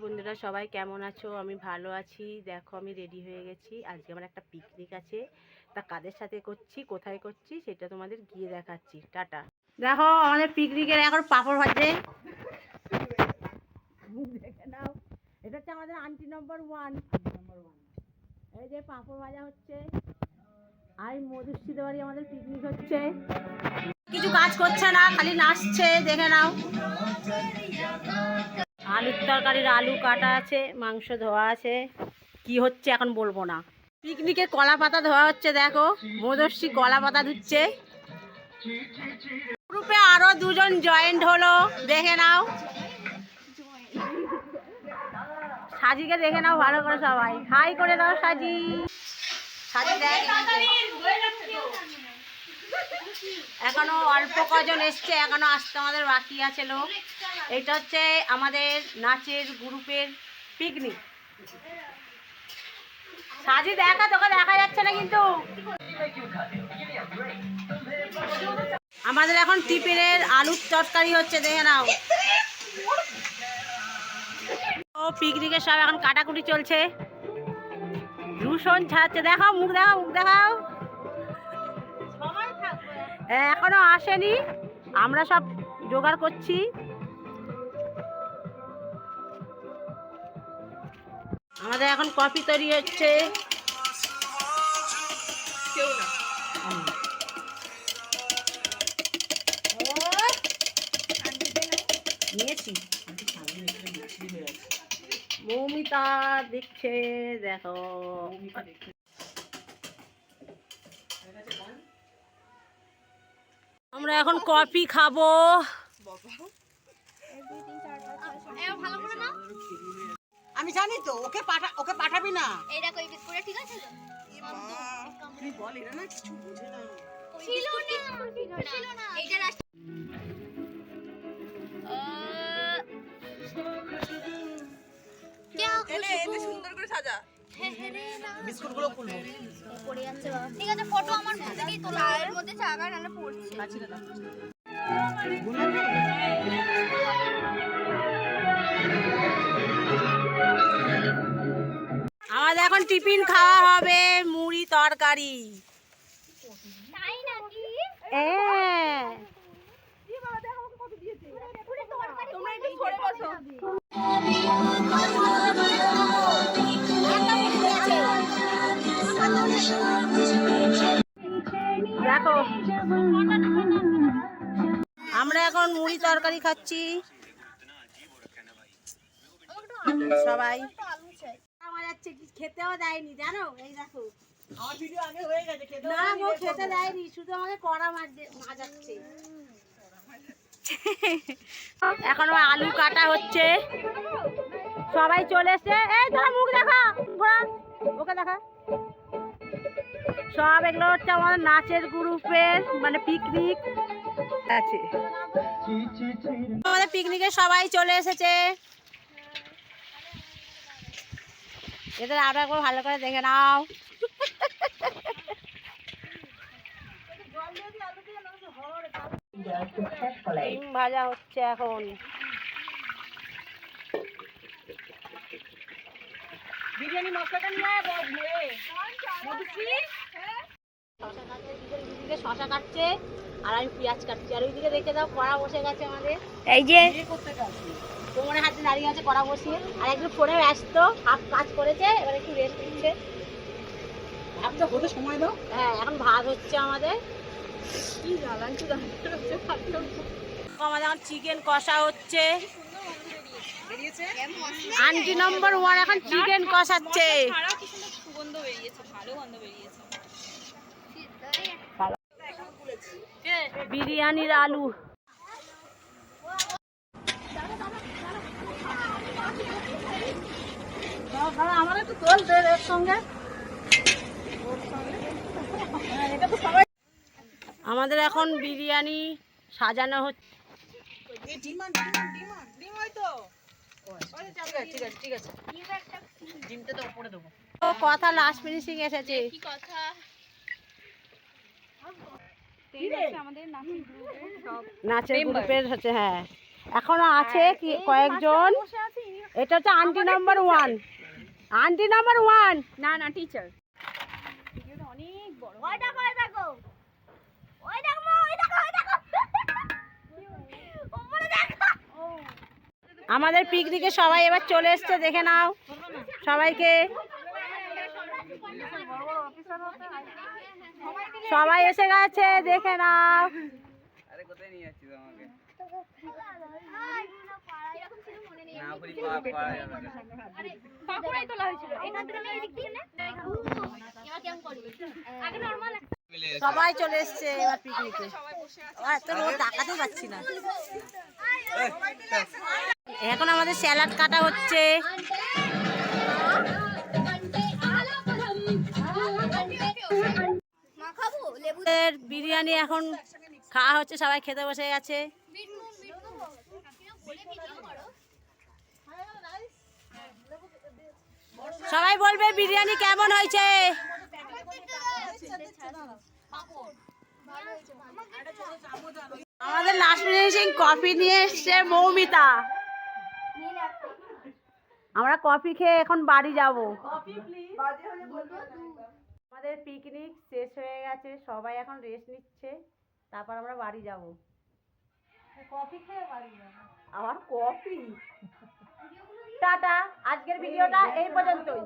বন্ধুরা, সবাই কেমন আছো? আমি ভালো আছি। দেখো আমি রেডি হয়ে গেছি। আজকে আমার একটা পিকনিক আছে। তা কাদের সাথে করছি, কোথায় করছি সেটা তোমাদের গিয়ে দেখাচ্ছি। টাটা। দেখো আমাদের পিকনিকের এখন পাঁপড় ভাজে। দেখে নাও, এটা হচ্ছে আমাদের আন্টি নম্বর ওয়ান। এই যে পাঁপড় ভাজা হচ্ছে। আর মধুশ্রীদের বাড়ি আমাদের পিকনিক হচ্ছে। কিছু কাজ করছে না, খালি নাচছে। দেখে নাও, আলুর তরকারির আলু কাটা আছে, মাংস ধোয়া আছে। কি হচ্ছে এখন বলবো না। পিকনিকে কলা পাতা ধোয়া হচ্ছে। দেখো মধুশ্রী কলা পাতা ধুচ্ছে। গ্রুপে আরো দুজন জয়েন্ট হলো, দেখে নাও। সাজিকে দেখে নাও ভালো করে, সবাই হাই করে দাও। সাজি সাজি দেখ, এখনো অল্প কজন এসছে, এখনো আসতে আমাদের বাকি আছে লোক। এটা হচ্ছে আমাদের নাচের গ্রুপের পিকনিক। সাজি দেখা, তোকে দেখা যাচ্ছে না কিন্তু। আমাদের এখন টিফিনের আলুর তরকারি হচ্ছে, দেখে নাও। ও পিকনিকের সব এখন কাটাকুটি চলছে, রুশন ছাড়ছে। দেখাও মুখ, দেখাও মুখ, দেখাও। এখনো আসেনি, আমরা সব জোগাড় করছি। আমাদের এখন কফি তৈরি হচ্ছে। নিয়েছি মৌমিতা দেখছে, দেখো। আমরা এখন কফি খাবো। আমি জানি তো, ওকে পাঠাবি না। এই দেখো এই বিস্কুটটা ঠিক আছে তো? তুই বল, এরা না কিছু বুঝে না। ছিল না এইটা লাস্ট। এনে সুন্দর করে সাজা। বিস্কুটগুলো খুলবো। পড়ে যাচ্ছে বাবা। ঠিক আছে, ফটো আমার ফোন থেকেই তোলা, এর মধ্যে চাকা নালে পড়ছে। আচ্ছা দাদা। আমাদের এখন টিফিন খাওয়া হবে, মুড়ি তরকারি। তাই নাকি? তোমরা একটু সরে বসো। দেখো আমরা এখন মুড়ি তরকারি খাচ্ছি সবাই। আমার যাচ্ছে, খেতেও দেয়নি জানো। এই দেখো আমার ভিডিও আগে হয়ে গেছে, খেতে না গো, খেতে দেয়নি, শুধু আমাকে কড়া মাজাচ্ছে। এখন আলু কাটা হচ্ছে, সবাই চলে এসছে। এই তোরা মুখ দেখা, ঘোরা ওকে দেখা। সব এগুলো হচ্ছে আমাদের নাচের গ্রুপের মানে পিকনিক আছে। আমাদের পিকনিকে সবাই চলে এসেছে। এদের আরো একবার ভালো করে দেখে নাও। ডিম ভাজা হচ্ছে এখন। বিরিয়ানি মশলাটা নিয়ে আয় মধুশ্রী। শশা কাটছে আর আমি পেঁয়াজ কাটছি। আর ওইদিকে দেখে দাও, কড়া বসে গেছে আমাদের। এই যে তোমার হাতে দাঁড়িয়ে আছে কড়া বসিয়ে। আর একটু ফোনে ব্যস্ত, হাফ কাজ করেছে, এবার একটু রেস্ট নিচ্ছে। একটা হতে সময় দাও। হ্যাঁ, এখন ভাত হচ্ছে আমাদের। কি জ্বালাচ্ছি আমাদের এখন চিকেন কষা হচ্ছে। বেরিয়েছে আন্টি নম্বর ওয়ান এখন চিকেন কষাচ্ছে। সুগন্ধ বেরিয়েছে, ভালো গন্ধ বেরিয়েছে। বিরিয়ানির আলু। আমার একটু তোল দে এর সঙ্গে। আমাদের এখন বিরিয়ানি সাজানো হচ্ছে। ডিম হয়তো। ঠিক আছে। ডিমটা তো উপরে দেবো। ও কথা লাস্ট ফিনিশিং এসেছে। কি কথা? নাচের গ্রুপের হচ্ছে, হ্যাঁ এখনো আছে কি কয়েকজন। এটা হচ্ছে আন্টি নাম্বার 1। আন্টি নাম্বার 1 না না টিচার। ওই দেখো ওই দেখো ওই দেখো মা, ওই দেখো ওই দেখো ওপরে দেখো। আমাদের পিকনিকে সবাই এবার চলে এসছে, দেখে নাও সবাইকে। সবাই এসে গেছে, দেখে নাও। আরে কোথায় নিয়ে যাচ্ছিস আমাকে? না বলি পাড়া যাবে না। পাকুড়াই তোলা হয়েছিল, এখান থেকে না এদিক থেকে না। এবার কেমন করবি? আগে নরমাল সবাই চলে এসছে এবার পিকনিকে। এত রোদ তাকাতেই পাচ্ছি না। এখন আমাদের স্যালাড কাটা হচ্ছে। মা খাবো লেবু আমাদের বিরিয়ানি এখন খাওয়া হচ্ছে, সবাই খেতে বসে গেছে। সবাই বলবে বিরিয়ানি কেমন হয়েছে। আমাদের লাস্ট ফিনিশিং কফি নিয়ে এসছে মৌমিতা। আমরা কফি খেয়ে এখন বাড়ি যাব। আমাদের পিকনিক শেষ হয়ে গেছে, সবাই এখন রেস্ট নিচ্ছে, তারপর আমরা বাড়ি যাব। কফি খেয়ে বাড়ি যাব আবার কফি। টাটা, আজকের ভিডিওটা এই পর্যন্তই।